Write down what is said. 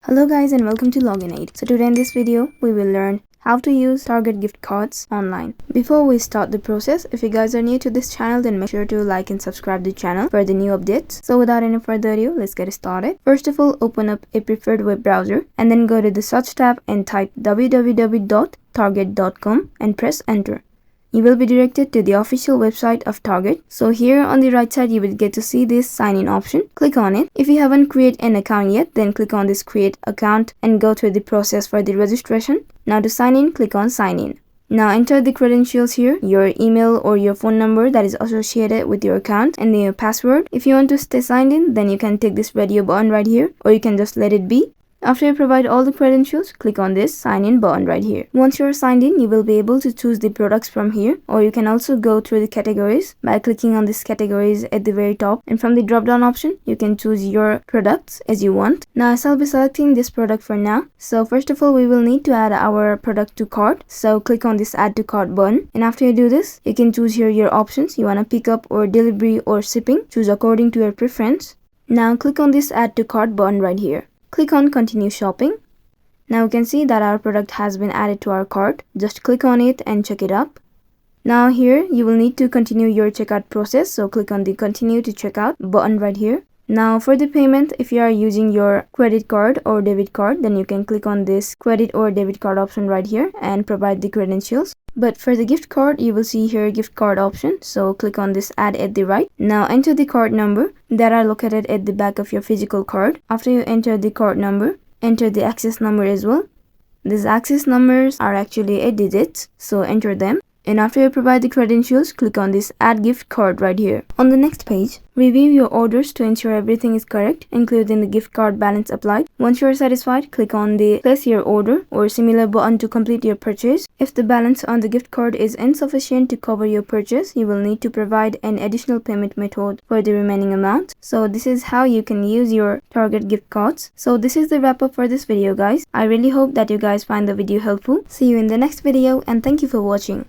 Hello guys and welcome to Login Aid. So today in this video we will learn how to use Target gift cards online. Before we start the process, if you guys are new to this channel, then make sure to like and subscribe the channel for the new updates. So without any further ado, let's get started. First of all, open up a preferred web browser and then go to the search tab and type www.target.com and press enter. You will be directed to the official website of Target. So here on the right side, you will get to see this sign in option. Click on it. If you haven't created an account yet, then click on this create account and go through the process for the registration. Now to sign in, click on sign in. Now enter the credentials here, your email or your phone number that is associated with your account and then your password. If you want to stay signed in, then you can take this radio button right here, or you can just let it be. After you provide all the credentials, click on this sign in button right here. Once you're signed in, you will be able to choose the products from here, or you can also go through the categories by clicking on these categories at the very top, and from the drop down option you can choose your products as you want. Now I'll be selecting this product for now. So first of all, we will need to add our product to cart. So click on this add to cart button, and after you do this, you can choose here your options. You want to pick up or delivery or shipping. Choose according to your preference. Now click on this add to cart button right here. Click on continue shopping. Now you can see that our product has been added to our cart. Just click on it and check it up. Now here you will need to continue your checkout process, so click on the continue to checkout button right here. Now for the payment, if you are using your credit card or debit card, then you can click on this credit or debit card option right here and provide the credentials. But for the gift card, you will see here gift card option, so click on this add at the right. Now enter the card number that are located at the back of your physical card. After you enter the card number, enter the access number as well. These access numbers are actually 8 digits, so enter them. And after you provide the credentials, click on this add gift card right here. On the next page, review your orders to ensure everything is correct, including the gift card balance applied. Once you are satisfied, click on the place your order or similar button to complete your purchase. If the balance on the gift card is insufficient to cover your purchase, you will need to provide an additional payment method for the remaining amount. So this is how you can use your Target gift cards. So this is the wrap up for this video, guys. I really hope that you guys find the video helpful. See you in the next video and thank you for watching.